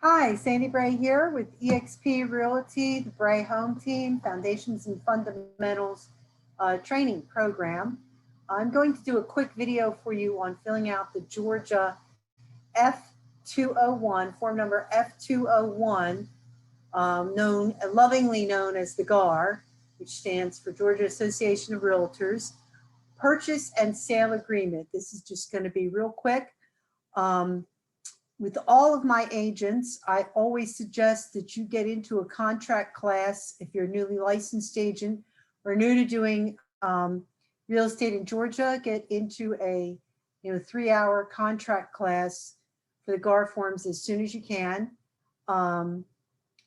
Hi, Sandy Bray here with eXp Realty, the Bray Home Team, Foundations and Fundamentals training program. I'm going to do a quick video for you on filling out the Georgia F201, form number F201, lovingly known as the GAR, which stands for Georgia Association of Realtors, Purchase and Sale Agreement. This is just going to be real quick. With all of my agents, I always suggest that you get into a contract class if you're a newly licensed agent or new to doing real estate in Georgia. Get into a 3-hour contract class for the GAR forms as soon as you can. I'm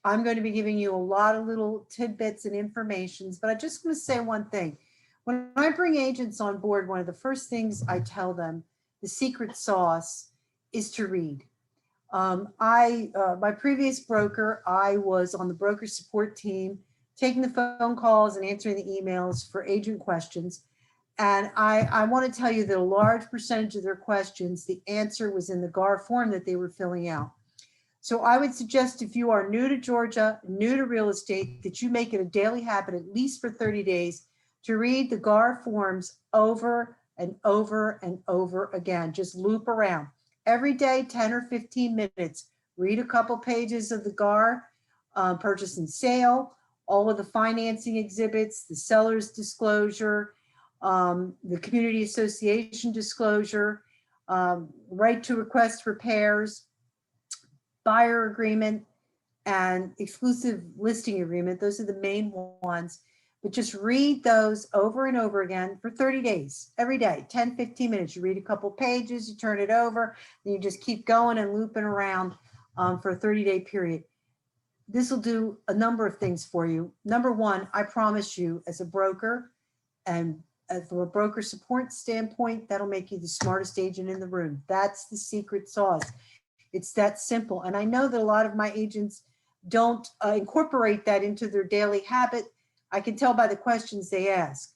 going to be giving you a lot of little tidbits and informations, but I just want to say one thing. When I bring agents on board, one of the first things I tell them, the secret sauce, is to read. My previous broker, I was on the broker support team, taking the phone calls and answering the emails for agent questions. And I want to tell you that a large percentage of their questions, the answer was in the GAR form that they were filling out. So I would suggest if you are new to Georgia, new to real estate, that you make it a daily habit, at least for 30 days, to read the GAR forms over and over and over again. Just loop around. Every day, 10 or 15 minutes, read a couple pages of the GAR, purchase and sale, all of the financing exhibits, the seller's disclosure, the community association disclosure, right to request repairs, buyer agreement, and exclusive listing agreement. Those are the main ones. But just read those over and over again for 30 days, every day, 10, 15 minutes. You read a couple pages, you turn it over, then you just keep going and looping around for a 30-day period. This will do a number of things for you. Number one, I promise you, as a broker and from a broker support standpoint, that'll make you the smartest agent in the room. That's the secret sauce. It's that simple. And I know that a lot of my agents don't incorporate that into their daily habit. I can tell by the questions they ask,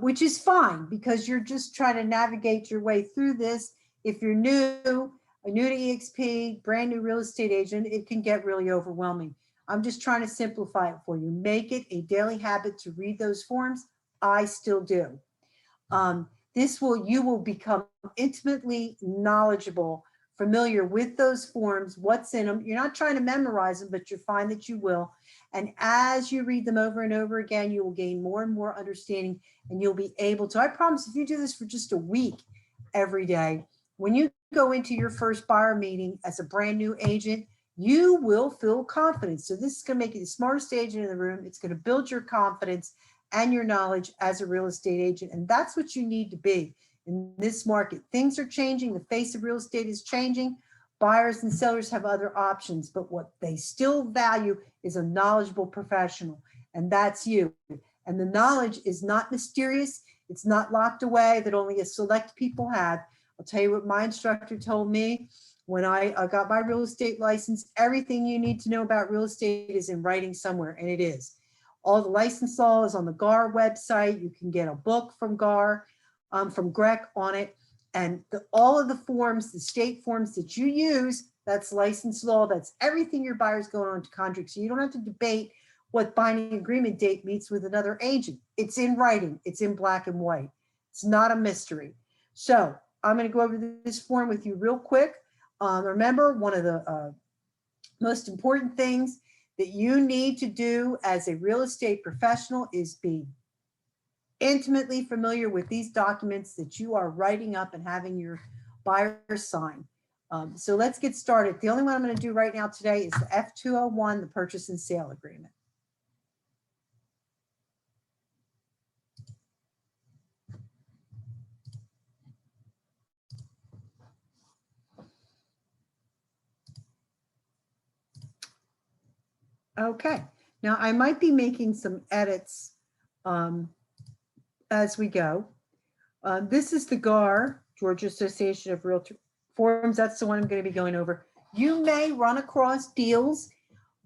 which is fine because you're just trying to navigate your way through this. If you're new to eXp, brand new real estate agent, it can get really overwhelming. I'm just trying to simplify it for you. Make it a daily habit to read those forms. I still do. You will become intimately knowledgeable, familiar with those forms, what's in them. You're not trying to memorize them, but you'll find that you will. And as you read them over and over again, you will gain more and more understanding, and you'll be able to, I promise, if you do this for just a week every day, when you go into your first buyer meeting as a brand new agent, you will feel confident. So this is going to make you the smartest agent in the room. It's going to build your confidence and your knowledge as a real estate agent. And that's what you need to be in this market. Things are changing. The face of real estate is changing. Buyers and sellers have other options, but what they still value is a knowledgeable professional, and that's you. And the knowledge is not mysterious. It's not locked away that only a select people have. I'll tell you what my instructor told me when I got my real estate license. Everything you need to know about real estate is in writing somewhere, and it is. All the license law is on the GAR website. You can get a book from GAR, from Greg on it. And all of the forms, the state forms that you use, that's license law, that's everything your buyer's going on to contract. So you don't have to debate what binding agreement date meets with another agent. It's in writing, it's in black and white. It's not a mystery. So I'm gonna go over this form with you real quick. Remember, one of the most important things that you need to do as a real estate professional is be intimately familiar with these documents that you are writing up and having your buyer sign. So let's get started. The only one I'm going to do right now today is the F201, the purchase and sale agreement. Okay, now I might be making some edits as we go. This is the GAR, Georgia Association of Realtor Forms. That's the one I'm going to be going over. You may run across deals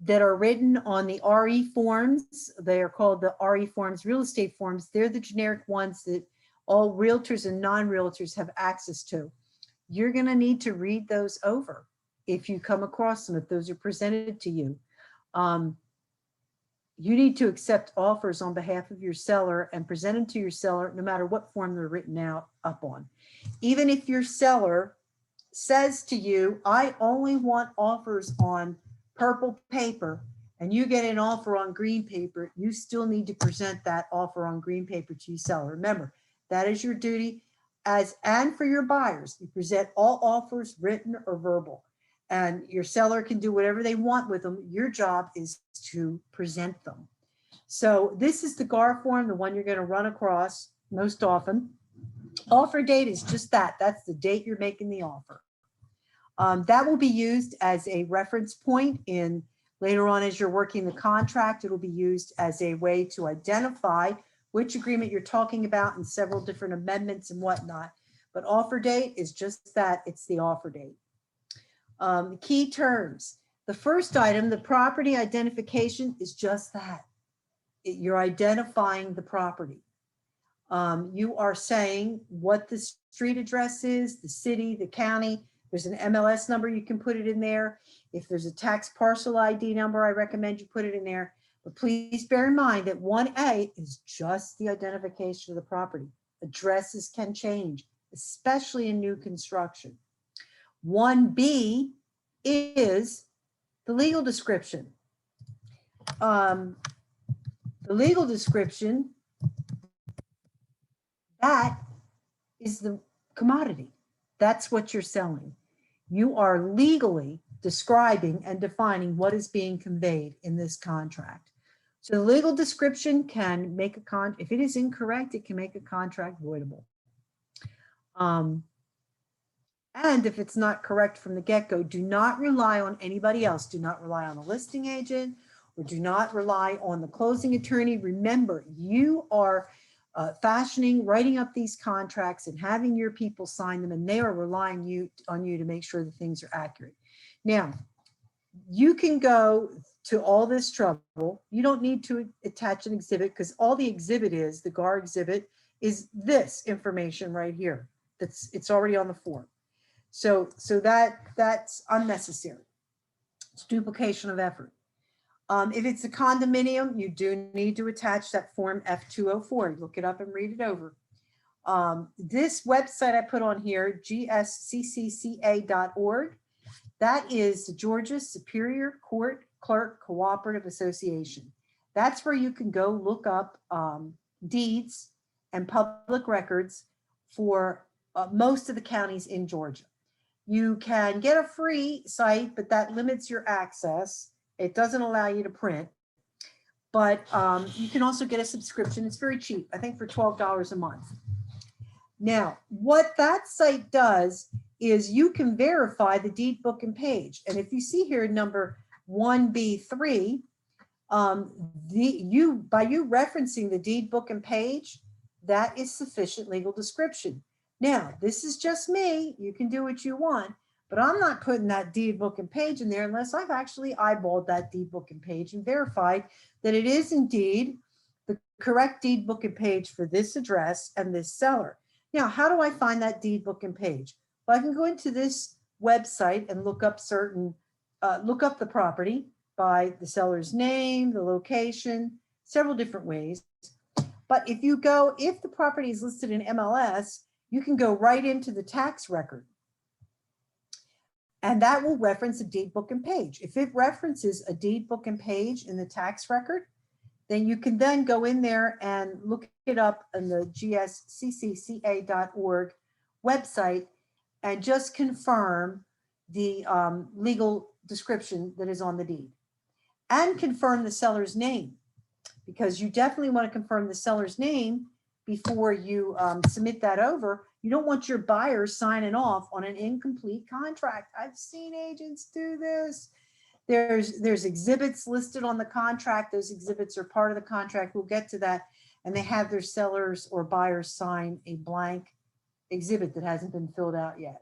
that are written on the RE forms. They are called the RE forms, real estate forms. They're the generic ones that all realtors and non-realtors have access to. You're going to need to read those over. if you come across them, if those are presented to you. Um, you need to accept offers on behalf of your seller and present them to your seller, no matter what form they're written out up on. Even if your seller says to you, I only want offers on purple paper, and you get an offer on green paper, you still need to present that offer on green paper to your seller. Remember, that is your duty and for your buyers. You present all offers, written or verbal, and your seller can do whatever they want with them. Your job is to present them. So this is the GAR form, the one you're going to run across most often. Offer date is just that. That's the date you're making the offer. That will be used as a reference point in later on as you're working the contract. It'll be used as a way to identify which agreement you're talking about and several different amendments and whatnot. But offer date is just that. It's the offer date. Key terms. The first item, the property identification, is just that. You're identifying the property. You are saying what the street address is, the city, the county. There's an MLS number, you can put it in there. If there's a tax parcel ID number, I recommend you put it in there. But please bear in mind that 1A is just the identification of the property. Addresses can change, especially in new construction. 1B is the legal description. The legal description, that is the commodity. That's what you're selling. You are legally describing and defining what is being conveyed in this contract. So the legal description can make if it is incorrect, it can make a contract voidable. And if it's not correct from the get-go, do not rely on anybody else. Do not rely on a listing agent, or do not rely on the closing attorney. Remember, you are writing up these contracts and having your people sign them, and they are relying on you to make sure that things are accurate. Now, you can go to all this trouble. You don't need to attach an exhibit, because all the exhibit is, the GAR exhibit, is this information right here. It's already on the form. So that's unnecessary. It's duplication of effort. If it's a condominium, you do need to attach that form F204. Look it up and read it over. This website I put on here, gsccca.org, that is the Georgia Superior Court Clerk Cooperative Association. That's where you can go look up deeds and public records for most of the counties in Georgia. You can get a free site, but that limits your access. It doesn't allow you to print, but you can also get a subscription. It's very cheap, I think for $12 a month. Now, what that site does is you can verify the deed book and page. And if you see here number 1B3, by you referencing the deed book and page, that is sufficient legal description. Now, this is just me. You can do what you want, but I'm not putting that deed book and page in there unless I've actually eyeballed that deed book and page and verified that it is indeed the correct deed book and page for this address and this seller. Now, how do I find that deed book and page? Well, I can go into this website and look up the property by the seller's name, the location, several different ways. But if the property is listed in MLS, you can go right into the tax record. And that will reference a deed book and page. If it references a deed book and page in the tax record, then you can then go in there and look it up on the gsccca.org website and just confirm the legal description that is on the deed, and confirm the seller's name, because you definitely want to confirm the seller's name before you submit that over. You don't want your buyer signing off on an incomplete contract. I've seen agents do this. There's exhibits listed on the contract. Those exhibits are part of the contract. We'll get to that. And they have their sellers or buyers sign a blank exhibit that hasn't been filled out yet.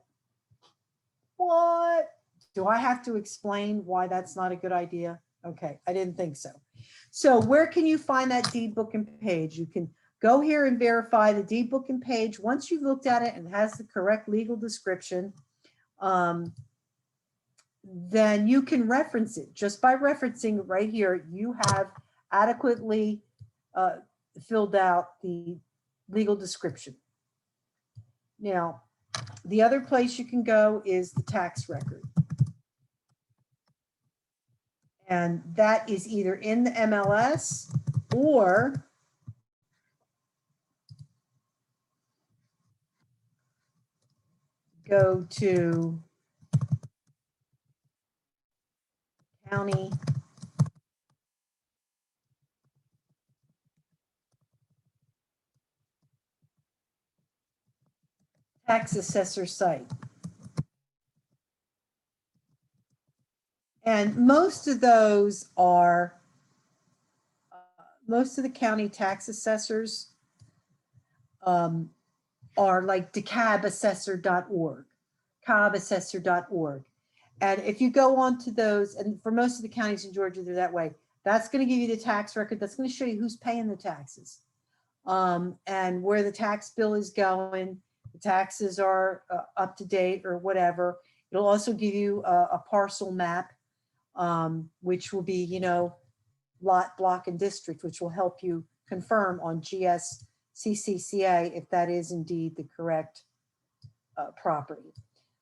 What? Do I have to explain why that's not a good idea? Okay, I didn't think so. So where can you find that deed book and page? You can go here and verify the deed book and page. Once you've looked at it and it has the correct legal description, then you can reference it. Just by referencing it right here, you have adequately filled out the legal description. Now, the other place you can go is the tax record. And that is either in the MLS or go to county tax assessor site. And most of those are, most of the county tax assessors are like decabassessor.org, cobassessor.org. And if you go on to those, and for most of the counties in Georgia, they're that way, that's going to give you the tax record. That's going to show you who's paying the taxes and where the tax bill is going. The taxes are up to date or whatever. It'll also give you a parcel map, which will be, you know, lot, block, and district, which will help you confirm on GSCCCA if that is indeed the correct property.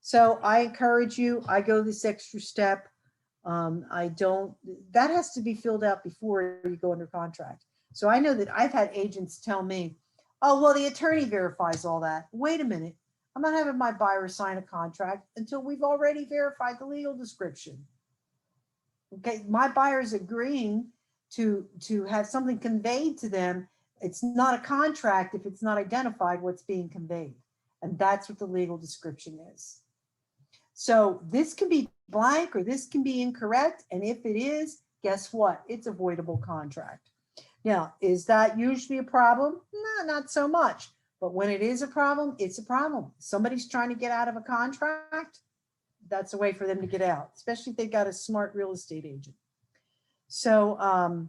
So I encourage you, I go this extra step. That has to be filled out before you go under contract. So I know that I've had agents tell me, oh, well, the attorney verifies all that. Wait a minute. I'm not having my buyer sign a contract until we've already verified the legal description. Okay, my buyer's agreeing to have something conveyed to them. It's not a contract if it's not identified what's being conveyed. And that's what the legal description is. So this can be blank or this can be incorrect. And if it is, guess what? It's a voidable contract. Now, is that usually a problem? No, not so much. But when it is a problem, it's a problem. Somebody's trying to get out of a contract. That's a way for them to get out, especially if they've got a smart real estate agent. So,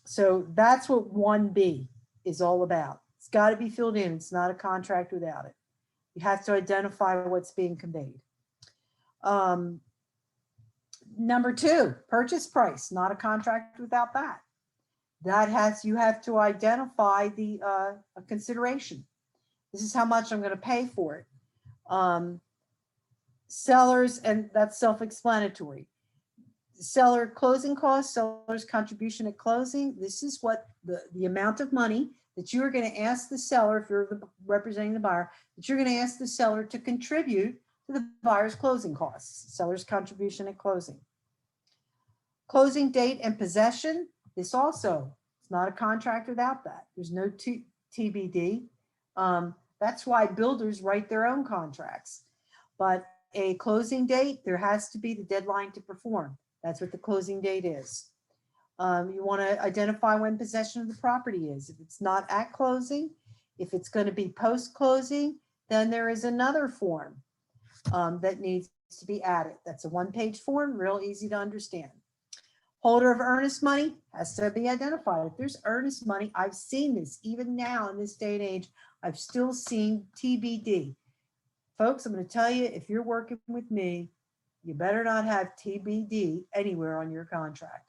so that's what 1B is all about. It's got to be filled in. It's not a contract without it. You have to identify what's being conveyed. Number 2, purchase price, not a contract without that. You have to identify the consideration. This is how much I'm going to pay for it. Sellers, and that's self-explanatory. Seller closing costs, seller's contribution at closing. This is what the amount of money that you are going to ask the seller, if you're representing the buyer, that you're going to ask the seller to contribute to the buyer's closing costs, seller's contribution at closing. Closing date and possession. This also, it's not a contract without that. There's no TBD. That's why builders write their own contracts. But a closing date, there has to be the deadline to perform. That's what the closing date is. You want to identify when possession of the property is. If it's not at closing, if it's going to be post-closing, then there is another form that needs to be added. That's a one-page form, real easy to understand. Holder of earnest money has to be identified. If there's earnest money, I've seen this, even now in this day and age, I've still seen TBD. Folks, I'm going to tell you, if you're working with me, you better not have TBD anywhere on your contract.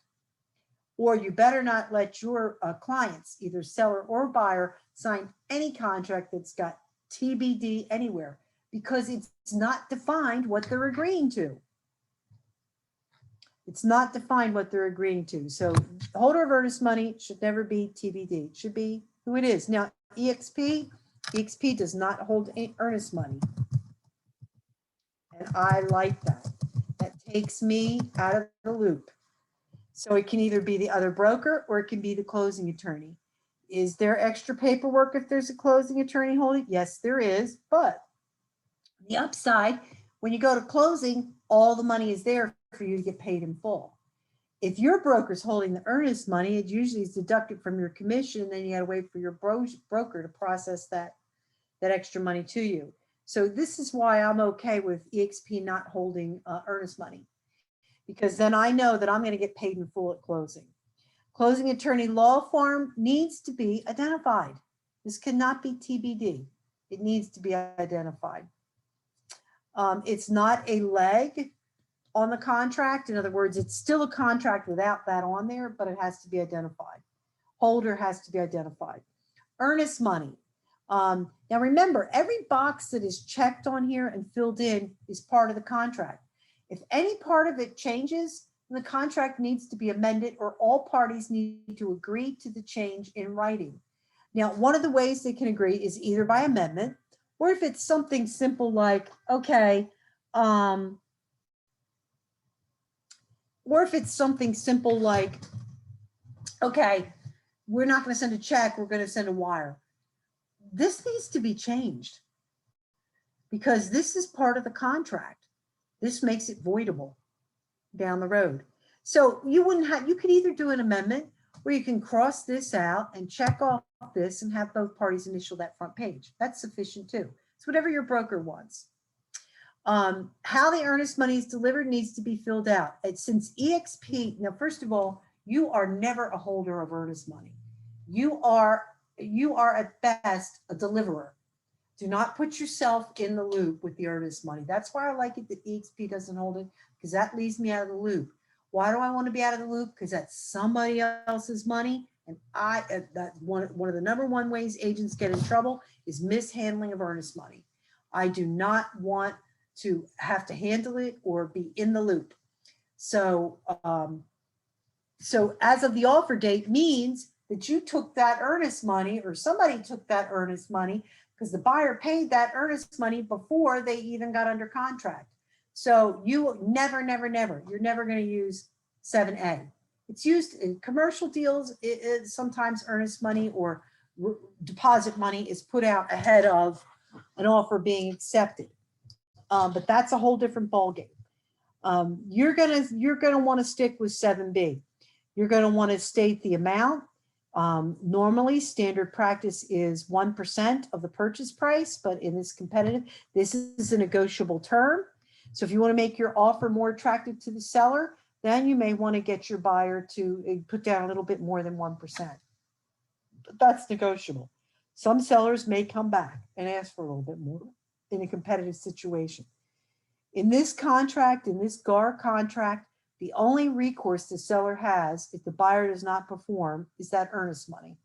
Or you better not let your clients, either seller or buyer, sign any contract that's got TBD anywhere, because it's not defined what they're agreeing to. It's not defined what they're agreeing to. So the holder of earnest money should never be TBD. It should be who it is. Now, EXP does not hold earnest money. And I like that. That takes me out of the loop. So it can either be the other broker or it can be the closing attorney. Is there extra paperwork if there's a closing attorney holding? Yes, there is. But the upside, when you go to closing, all the money is there for you to get paid in full. If your broker's holding the earnest money, it usually is deducted from your commission, and then you got to wait for your broker to process that extra money to you. So this is why I'm okay with EXP not holding earnest money, because then I know that I'm going to get paid in full at closing. Closing attorney law firm needs to be identified. This cannot be TBD. It needs to be identified. It's not a leg on the contract. In other words, it's still a contract without that on there, but it has to be identified. Holder has to be identified. Earnest money. Now remember, every box that is checked on here and filled in is part of the contract. If any part of it changes, the contract needs to be amended, or all parties need to agree to the change in writing. Now, one of the ways they can agree is either by amendment, or if it's something simple like, okay, or if it's something simple like, okay, we're not going to send a check, we're going to send a wire. This needs to be changed because this is part of the contract. This makes it voidable down the road. So you wouldn't have, you could either do an amendment, or you can cross this out and check off this and have both parties initial that front page. That's sufficient too. It's whatever your broker wants. How the earnest money is delivered needs to be filled out. And since EXP, now, first of all, you are never a holder of earnest money. You are at best a deliverer. Do not put yourself in the loop with the earnest money. That's why I like it that EXP doesn't hold it, because that leaves me out of the loop. Why do I want to be out of the loop? Because that's somebody else's money. And that's one of the number one ways agents get in trouble is mishandling of earnest money. I do not want to have to handle it or be in the loop. So, so as of the offer date means that you took that earnest money, or somebody took that earnest money, because the buyer paid that earnest money before they even got under contract. So you never, you're never going to use 7A. It's used in commercial deals. Sometimes earnest money or deposit money is put out ahead of an offer being accepted. But that's a whole different ballgame. You're gonna want to stick with 7B. You're going to want to state the amount. Normally, standard practice is 1% of the purchase price, but in this competitive, this is a negotiable term. So if you want to make your offer more attractive to the seller, then you may want to get your buyer to put down a little bit more than 1%. But that's negotiable. Some sellers may come back and ask for a little bit more in a competitive situation. In this contract, in this GAR contract, the only recourse the seller has if the buyer does not perform is that earnest money,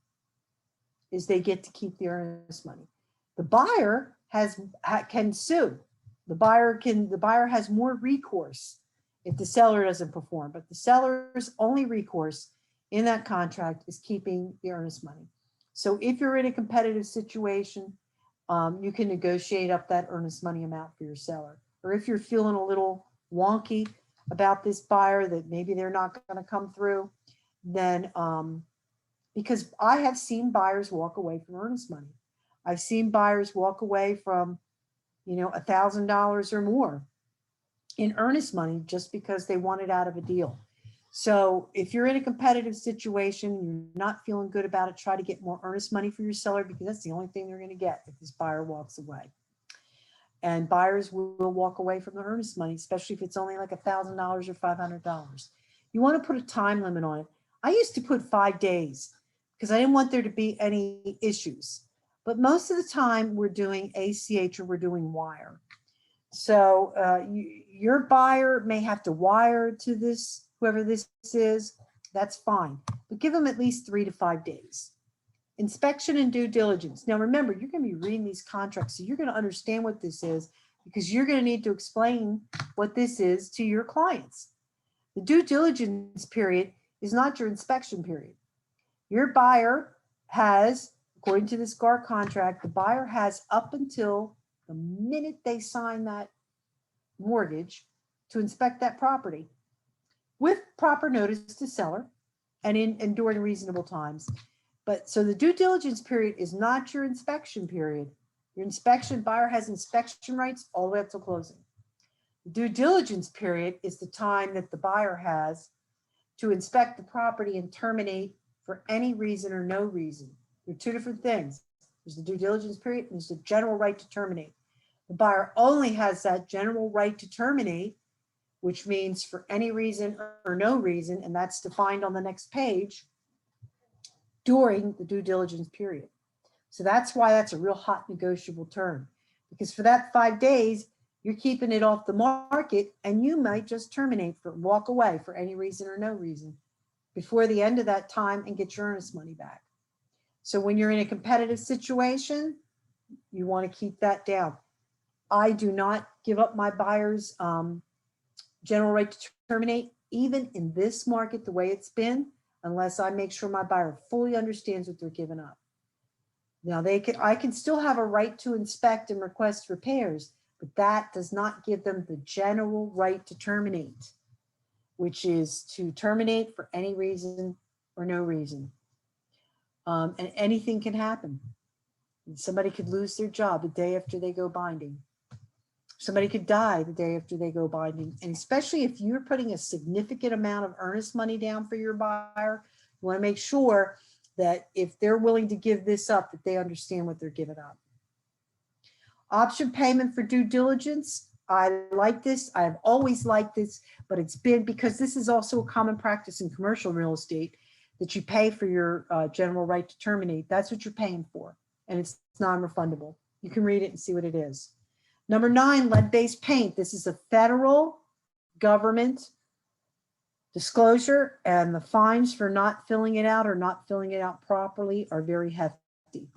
is they get to keep the earnest money. The buyer can sue. The buyer has more recourse if the seller doesn't perform, but the seller's only recourse in that contract is keeping the earnest money. So if you're in a competitive situation, you can negotiate up that earnest money amount for your seller. Or if you're feeling a little wonky about this buyer, that maybe they're not going to come through, then because I have seen buyers walk away from earnest money. I've seen buyers walk away from, $1,000 or more in earnest money just because they wanted out of a deal. So if you're in a competitive situation, you're not feeling good about it, try to get more earnest money for your seller, because that's the only thing they're going to get if this buyer walks away. And buyers will walk away from the earnest money, especially if it's only like $1,000 or $500. You want to put a time limit on it. I used to put 5 days because I didn't want there to be any issues. But most of the time we're doing ACH or we're doing wire. So your buyer may have to wire to this, whoever this is, that's fine. But give them at least 3 to 5 days. Inspection and due diligence. Now remember, you're going to be reading these contracts, so you're going to understand what this is, because you're going to need to explain what this is to your clients. The due diligence period is not your inspection period. Your buyer has, according to this GAR contract, the buyer has up until the minute they sign that mortgage to inspect that property with proper notice to seller and during reasonable times. But so the due diligence period is not your inspection period. Your inspection, buyer has inspection rights all the way up to closing. The due diligence period is the time that the buyer has to inspect the property and terminate for any reason or no reason. They're two different things. There's the due diligence period and there's the general right to terminate. The buyer only has that general right to terminate, which means for any reason or no reason, and that's defined on the next page, during the due diligence period. So that's why that's a real hot negotiable term, because for that 5 days, you're keeping it off the market, and you might just terminate for walk away for any reason or no reason before the end of that time and get your earnest money back. So when you're in a competitive situation, you want to keep that down. I do not give up my buyers' general right to terminate, even in this market the way it's been, unless I make sure my buyer fully understands what they're giving up. Now I can still have a right to inspect and request repairs, but that does not give them the general right to terminate, which is to terminate for any reason or no reason. And anything can happen. Somebody could lose their job the day after they go binding. Somebody could die the day after they go binding. And especially if you're putting a significant amount of earnest money down for your buyer, you want to make sure that if they're willing to give this up, that they understand what they're giving up. Option payment for due diligence. I like this. I've always liked this, but it's been because this is also a common practice in commercial real estate that you pay for your general right to terminate. That's what you're paying for, and it's non-refundable. You can read it and see what it is. Number 9, lead-based paint. This is a federal government disclosure, and the fines for not filling it out or not filling it out properly are very hefty.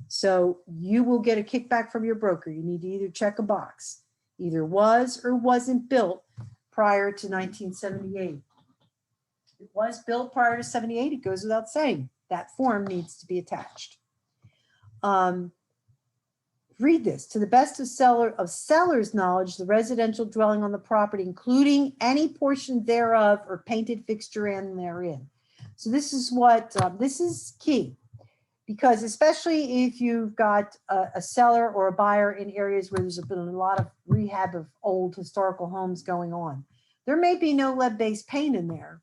So you will get a kickback from your broker. You need to either check a box, either was or wasn't built prior to 1978. If it was built prior to 78, it goes without saying. That form needs to be attached. Read this. To the best of seller's knowledge, the residential dwelling on the property, including any portion thereof or painted fixture and therein. So this is what, this is key, because especially if you've got a seller or a buyer in areas where there's been a lot of rehab of old historical homes going on, there may be no lead-based paint in there.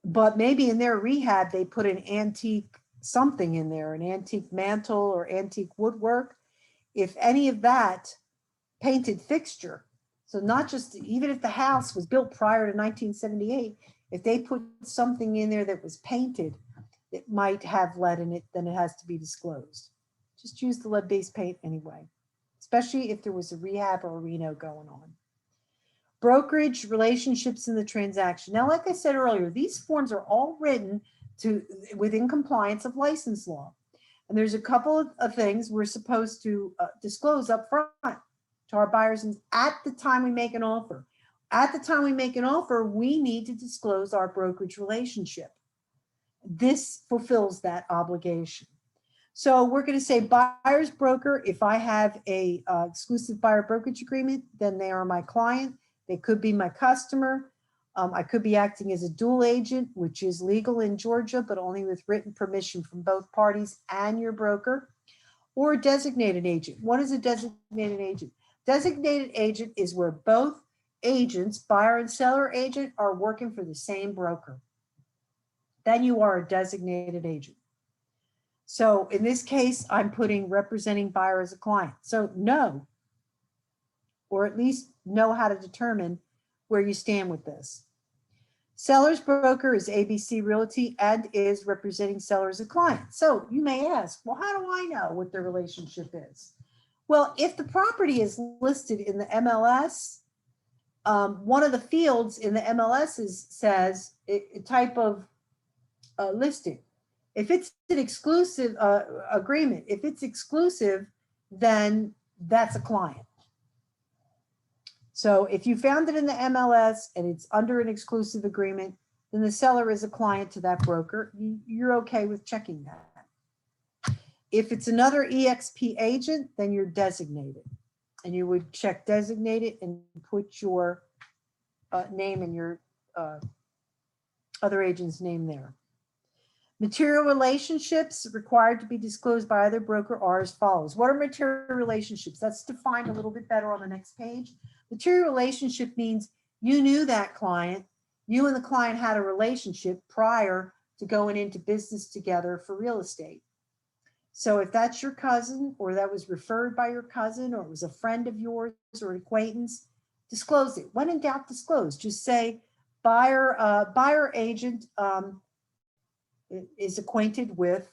But maybe in their rehab, they put an antique something in there, an antique mantle or antique woodwork. If any of that painted fixture, so not just, even if the house was built prior to 1978, if they put something in there that was painted that might have lead in it, then it has to be disclosed. Just use the lead-based paint anyway, especially if there was a rehab or a reno going on. Brokerage relationships in the transaction. Now, like I said earlier, these forms are all written within compliance of license law. And there's a couple of things we're supposed to disclose up front to our buyers at the time we make an offer. At the time we make an offer, we need to disclose our brokerage relationship. This fulfills that obligation. So we're going to say buyer's broker. If I have a exclusive buyer brokerage agreement, then they are my client. They could be my customer. I could be acting as a dual agent, which is legal in Georgia, but only with written permission from both parties and your broker, or a designated agent. What is a designated agent? Designated agent is where both agents, buyer and seller agent, are working for the same broker. Then you are a designated agent. So in this case, I'm putting representing buyer as a client. So know, or at least know how to determine where you stand with this. Seller's broker is ABC Realty and is representing seller as a client. So you may ask, well, how do I know what their relationship is? Well, if the property is listed in the MLS, one of the fields in the MLS says a type of listing. If it's an exclusive agreement, if it's exclusive, then that's a client. So if you found it in the MLS and it's under an exclusive agreement, then the seller is a client to that broker. You're okay with checking that. If it's another EXP agent, then you're designated. And you would check designated and put your name and your other agent's name there. Material relationships required to be disclosed by either broker are as follows. What are material relationships? That's defined a little bit better on the next page. Material relationship means you knew that client, you and the client had a relationship prior to going into business together for real estate. So if that's your cousin, or that was referred by your cousin, or it was a friend of yours or an acquaintance, disclose it. When in doubt, disclose. Just say buyer agent is acquainted with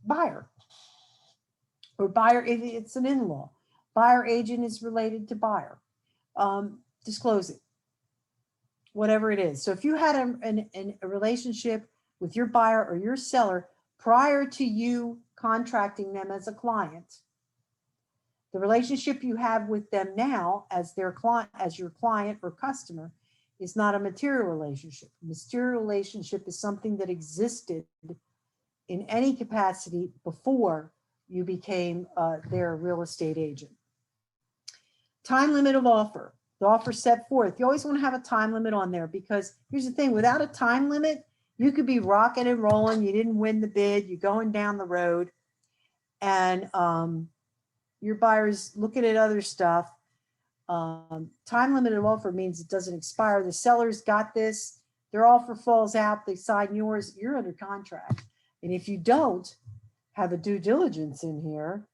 buyer, or buyer if it's an in-law. Buyer agent is related to buyer. Disclose it, whatever it is. So if you had a relationship with your buyer or your seller prior to you contracting them as a client, the relationship you have with them now as their client, as your client or customer, is not a material relationship. A material relationship is something that existed in any capacity before you became their real estate agent. Time limit of offer. The offer set forth. You always want to have a time limit on there, because here's the thing, without a time limit, you could be rocking and rolling. You didn't win the bid. You're going down the road, and your buyer's looking at other stuff. Time limit of offer means it doesn't expire. The seller's got this. Their offer falls out. They sign yours. You're under contract. And if you don't have a due diligence in here,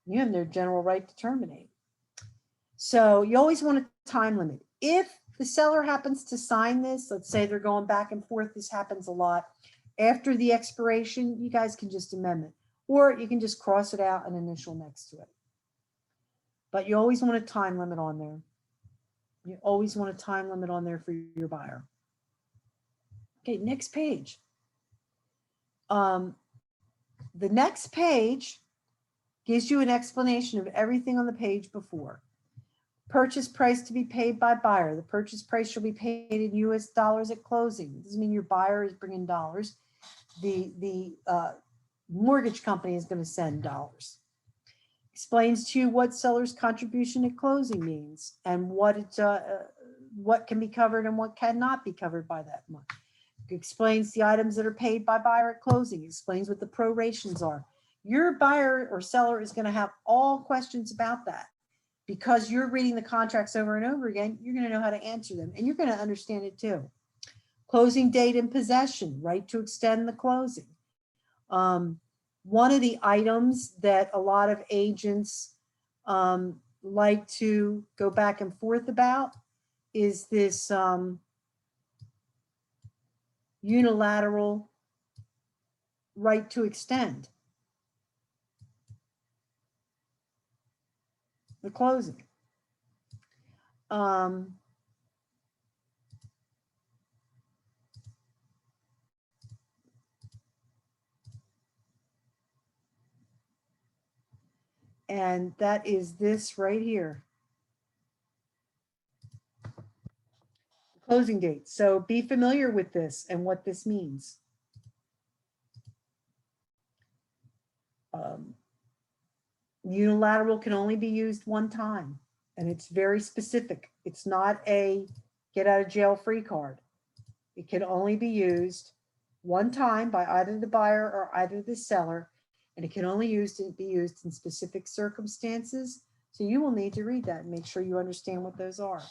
you have their general right to terminate. So you always want a time limit. If the seller happens to sign this, let's say they're going back and forth, this happens a lot. After the expiration, you guys can just amend it, or you can just cross it out and initial next to it. But you always want a time limit on there. You always want a time limit on there for your buyer. Okay, next page. The next page gives you an explanation of everything on the page before. Purchase price to be paid by buyer. The purchase price shall be paid in US dollars at closing. It doesn't mean your buyer is bringing dollars. The mortgage company is going to send dollars. Explains to you what seller's contribution at closing means, and what can be covered and what cannot be covered by that money. Explains the items that are paid by buyer at closing. Explains what the prorations are. Your buyer or seller is going to have all questions about that. Because you're reading the contracts over and over again, you're going to know how to answer them, and you're going to understand it too. Closing date and possession, right to extend the closing. One of the items that a lot of agents like to go back and forth about is this unilateral right to extend the closing. And that is this right here. Closing date. So be familiar with this and what this means. Unilateral can only be used one time, and it's very specific. It's not a get out of jail free card. It can only be used one time by either the buyer or either the seller, and it can only be used in specific circumstances. So you will need to read that and make sure you understand what those are.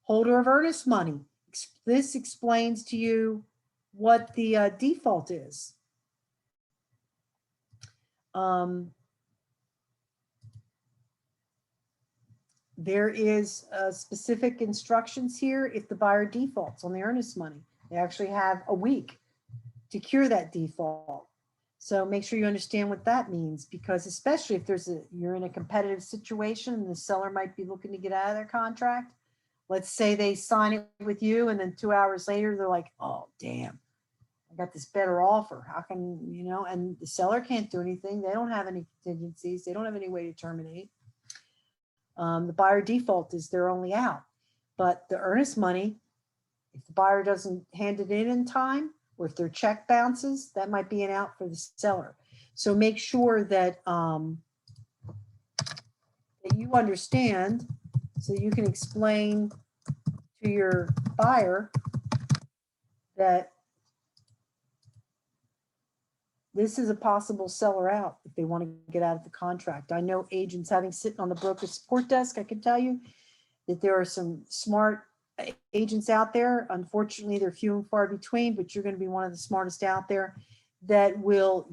Holder of earnest money. This explains to you what the default is. There is specific instructions here if the buyer defaults on the earnest money. They actually have a week to cure that default. So make sure you understand what that means, because especially if you're in a competitive situation and the seller might be looking to get out of their contract. Let's say they sign it with you and then 2 hours later they're like, oh damn, I got this better offer. How can, and the seller can't do anything. They don't have any contingencies. They don't have any way to terminate. The buyer default is their only out. But the earnest money, if the buyer doesn't hand it in time, or if their check bounces, that might be an out for the seller. So make sure that you understand, so you can explain to your buyer that this is a possible seller out if they want to get out of the contract. I know agents, having sitting on the broker support desk, I can tell you that there are some smart agents out there. Unfortunately, they're few and far between, but you're going to be one of the smartest out there that will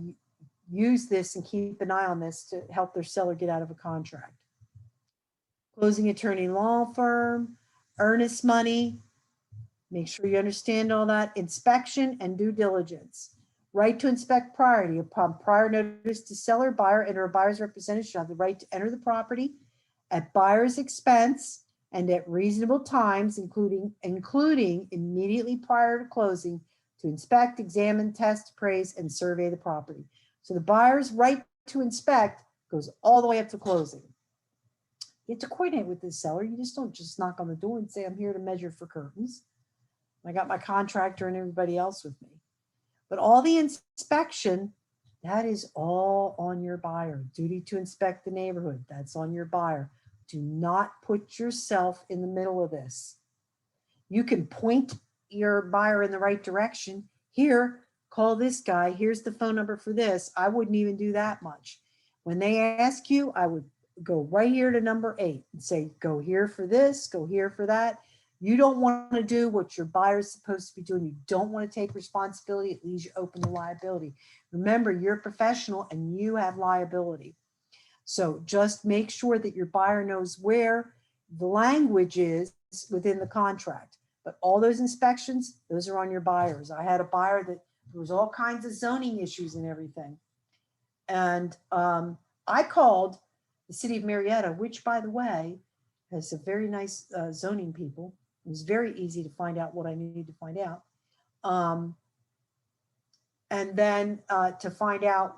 use this and keep an eye on this to help their seller get out of a contract. Closing attorney law firm, earnest money. Make sure you understand all that. Inspection and due diligence. Right to inspect priority. Upon prior notice to seller, buyer, and or buyer's representative shall have the right to enter the property at buyer's expense and at reasonable times, including immediately prior to closing, to inspect, examine, test, appraise, and survey the property. So the buyer's right to inspect goes all the way up to closing. You have to coordinate with the seller. You just don't just knock on the door and say, I'm here to measure for curtains. I got my contractor and everybody else with me. But all the inspection, that is all on your buyer. Duty to inspect the neighborhood, that's on your buyer. Do not put yourself in the middle of this. You can point your buyer in the right direction. Here, call this guy. Here's the phone number for this. I wouldn't even do that much. When they ask you, I would go right here to number 8 and say, go here for this, go here for that. You don't want to do what your buyer's supposed to be doing. You don't want to take responsibility. It leaves you open to liability. Remember, you're a professional and you have liability. So just make sure that your buyer knows where the language is within the contract. But all those inspections, those are on your buyers. I had a buyer that there was all kinds of zoning issues and everything. And I called the city of Marietta, which, by the way, has a very nice zoning people. It was very easy to find out what I needed to find out. And then to find out,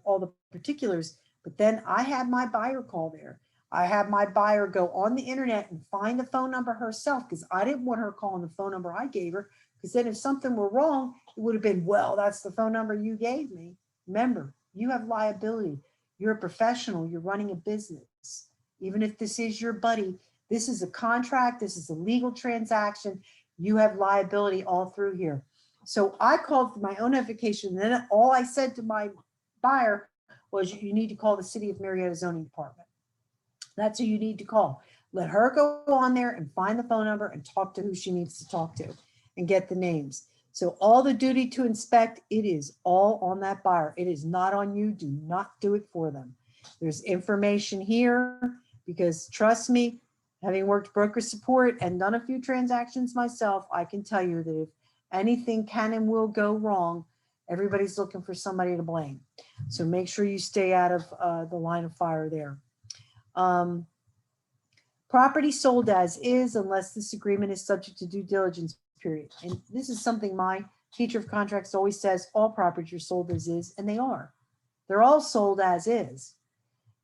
all the particulars. But then I had my buyer call there. I had my buyer go on the internet and find the phone number herself, because I didn't want her calling the phone number I gave her, because then if something were wrong, it would have been, well, that's the phone number you gave me. Remember, you have liability. You're a professional. You're running a business. Even if this is your buddy, this is a contract. This is a legal transaction. You have liability all through here. So I called for my own notification. And then all I said to my buyer was, you need to call the city of Marietta zoning department. That's who you need to call. Let her go on there and find the phone number and talk to who she needs to talk to and get the names. So all the duty to inspect, it is all on that buyer. It is not on you. Do not do it for them. There's information here, because trust me, having worked broker support and done a few transactions myself, I can tell you that if anything can and will go wrong, everybody's looking for somebody to blame. So make sure you stay out of the line of fire there. Property sold as is unless this agreement is subject to due diligence period. And this is something my teacher of contracts always says, all properties are sold as is, and they are. They're all sold as is.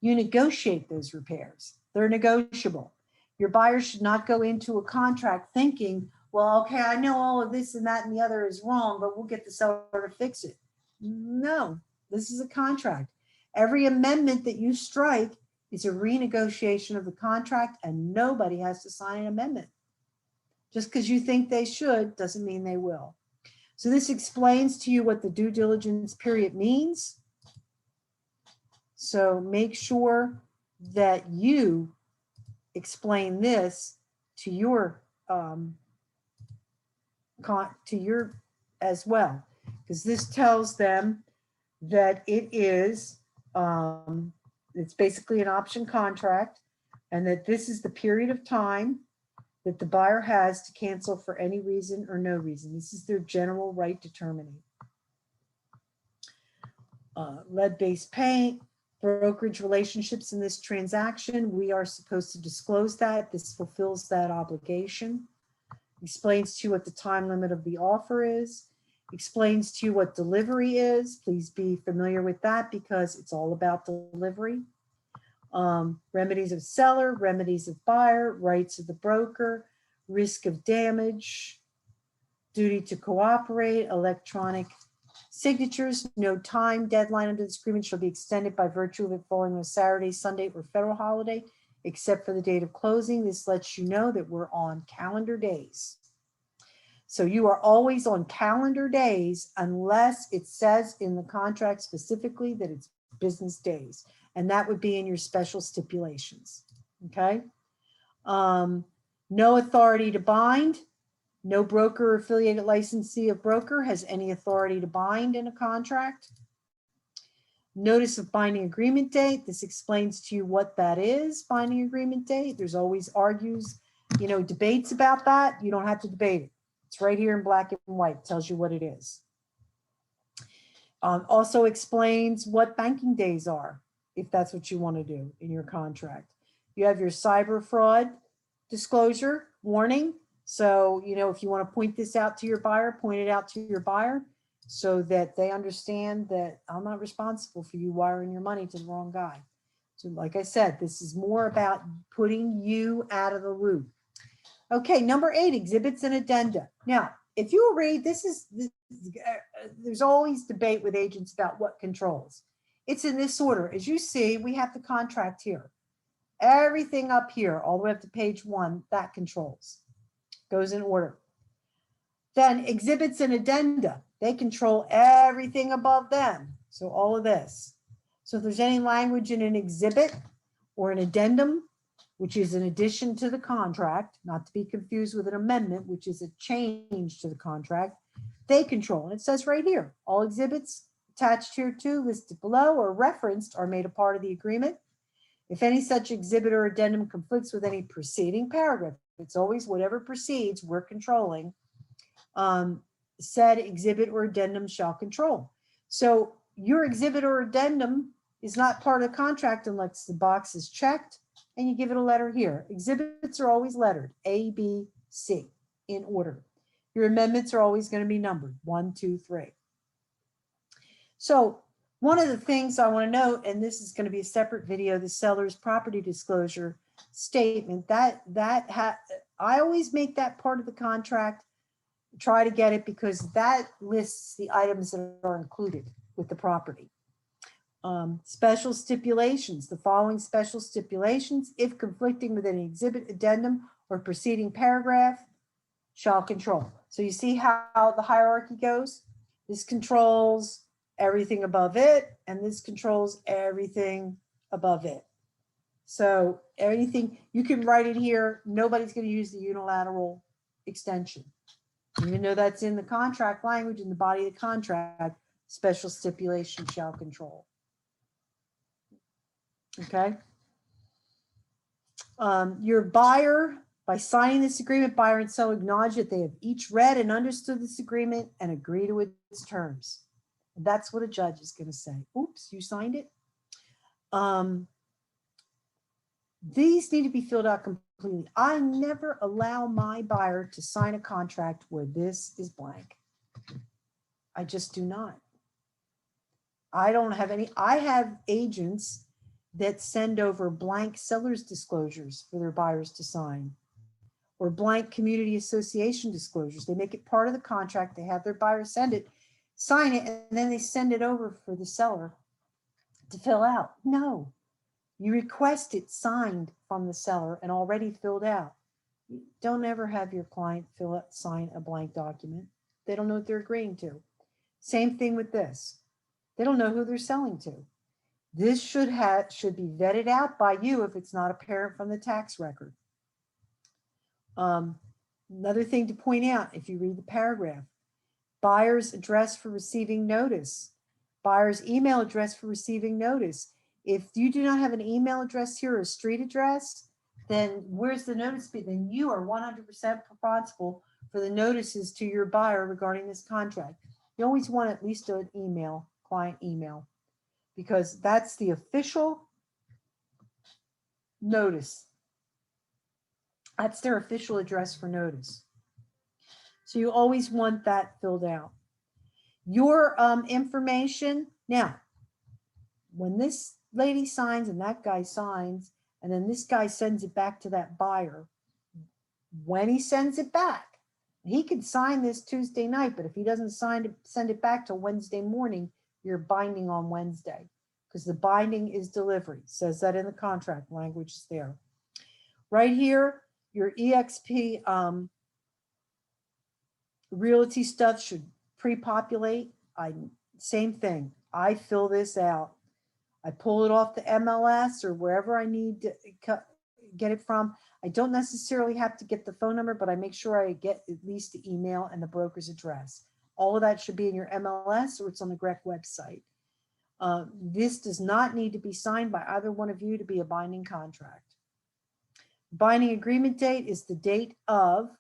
You negotiate those repairs. They're negotiable. Your buyer should not go into a contract thinking, well, okay, I know all of this and that and the other is wrong, but we'll get the seller to fix it. No, this is a contract. Every amendment that you strike is a renegotiation of the contract, and nobody has to sign an amendment. Just because you think they should doesn't mean they will. So this explains to you what the due diligence period means. So make sure that you explain this to your as well, because this tells them that it is it's basically an option contract, and that this is the period of time that the buyer has to cancel for any reason or no reason. This is their general right to terminate. Lead-based paint, brokerage relationships in this transaction, we are supposed to disclose that. This fulfills that obligation. Explains to you what the time limit of the offer is. Explains to you what delivery is. Please be familiar with that, because it's all about delivery. Remedies of seller, remedies of buyer, rights of the broker, risk of damage, duty to cooperate, electronic signatures, no time deadline under this agreement shall be extended by virtue of it falling on a Saturday, Sunday, or federal holiday, except for the date of closing. This lets you know that we're on calendar days. So you are always on calendar days unless it says in the contract specifically that it's business days. And that would be in your special stipulations, okay? No authority to bind. No broker or affiliated licensee of broker has any authority to bind in a contract. Notice of binding agreement date. This explains to you what that is, binding agreement date. There's always debates about that. You don't have to debate it. It's right here in black and white. It tells you what it is. Also explains what banking days are, if that's what you want to do in your contract. You have your cyber fraud disclosure warning. So, you know, if you want to point this out to your buyer, point it out to your buyer so that they understand that I'm not responsible for you wiring your money to the wrong guy. So like I said, this is more about putting you out of the loop. Okay, number 8, exhibits and addenda. Now, if you read, there's always debate with agents about what controls. It's in this order. As you see, we have the contract here. Everything up here, all the way up to page 1, that controls. Goes in order. Then exhibits and addenda, they control everything above them. So all of this. So if there's any language in an exhibit or an addendum, which is an addition to the contract, not to be confused with an amendment, which is a change to the contract, they control. And it says right here, all exhibits attached here to, listed below, or referenced are made a part of the agreement. If any such exhibit or addendum conflicts with any preceding paragraph, it's always whatever precedes, we're controlling, said exhibit or addendum shall control. So your exhibit or addendum is not part of the contract unless the box is checked and you give it a letter here. Exhibits are always lettered, A, B, C, in order. Your amendments are always going to be numbered, 1, 2, 3. So one of the things I want to note, and this is going to be a separate video, the seller's property disclosure statement, I always make that part of the contract, try to get it, because that lists the items that are included with the property. Special stipulations, the following special stipulations, if conflicting with any exhibit, addendum, or preceding paragraph, shall control. So you see how the hierarchy goes? This controls everything above it, and this controls everything above it. So anything, you can write it here, nobody's going to use the unilateral extension. Even though that's in the contract language, in the body of the contract, special stipulation shall control. Okay. Your buyer, by signing this agreement, buyer and seller acknowledge that they have each read and understood this agreement and agree to its terms. And that's what a judge is going to say. Oops, you signed it. These need to be filled out completely. I never allow my buyer to sign a contract where this is blank. I just do not. I don't have any. I have agents that send over blank seller's disclosures for their buyers to sign, or blank community association disclosures. They make it part of the contract. They have their buyer send it, sign it, and then they send it over for the seller to fill out. No, you request it signed from the seller and already filled out. Don't ever have your client sign a blank document. They don't know what they're agreeing to. Same thing with this. They don't know who they're selling to. This should be vetted out by you if it's not apparent from the tax record. Another thing to point out, if you read the paragraph, buyer's address for receiving notice, buyer's email address for receiving notice. If you do not have an email address here or a street address, then where's the notice be? Then you are 100% responsible for the notices to your buyer regarding this contract. You always want at least an email, client email, because that's the official notice. That's their official address for notice. So you always want that filled out. Your information. Now, when this lady signs and that guy signs, and then this guy sends it back to that buyer, when he sends it back, he can sign this Tuesday night, but if he doesn't send it back till Wednesday morning, you're binding on Wednesday, because the binding is delivery. It says that in the contract language is there. Right here, your EXP realty stuff should pre-populate. Same thing. I fill this out. I pull it off the MLS or wherever I need to get it from. I don't necessarily have to get the phone number, but I make sure I get at least the email and the broker's address. All of that should be in your MLS or it's on the GREC website. This does not need to be signed by either one of you to be a binding contract. Binding agreement date is the date of,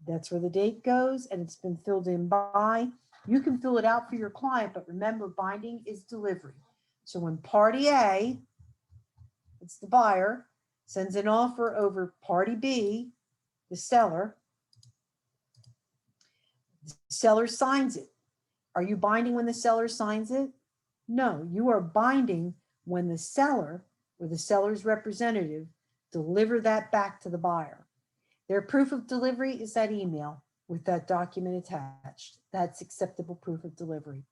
that's where the date goes, and it's been filled in by. You can fill it out for your client, but remember, binding is delivery. So when party A, it's the buyer, sends an offer over party B, the seller. The seller signs it. Are you binding when the seller signs it? No, you are binding when the seller or the seller's representative deliver that back to the buyer. Their proof of delivery is that email with that document attached. That's acceptable proof of delivery.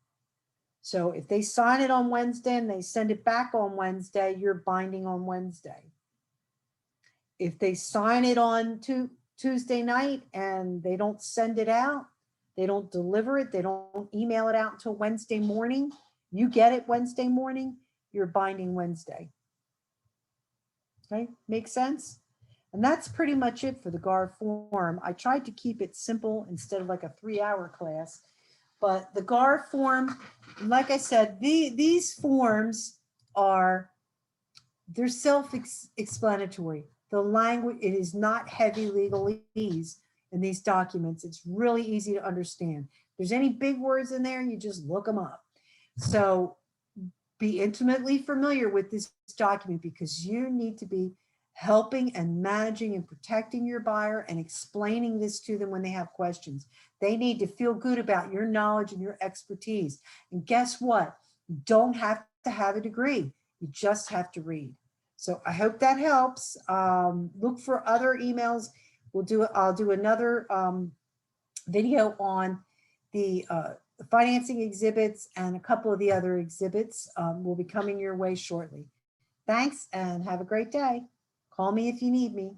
So if they sign it on Wednesday and they send it back on Wednesday, you're binding on Wednesday. If they sign it on Tuesday night and they don't send it out, they don't deliver it, they don't email it out until Wednesday morning, you get it Wednesday morning, you're binding Wednesday. Okay, make sense? And that's pretty much it for the GAR form. I tried to keep it simple instead of like a 3-hour class, but the GAR form, like I said, these forms they're self-explanatory. The language, it is not heavy legalese in these documents. It's really easy to understand. If there's any big words in there, you just look them up. So be intimately familiar with this document because you need to be helping and managing and protecting your buyer and explaining this to them when they have questions. They need to feel good about your knowledge and your expertise. And guess what? You don't have to have a degree. You just have to read. So I hope that helps. Look for other emails. I'll do another video on the financing exhibits, and a couple of the other exhibits will be coming your way shortly. Thanks and have a great day. Call me if you need me.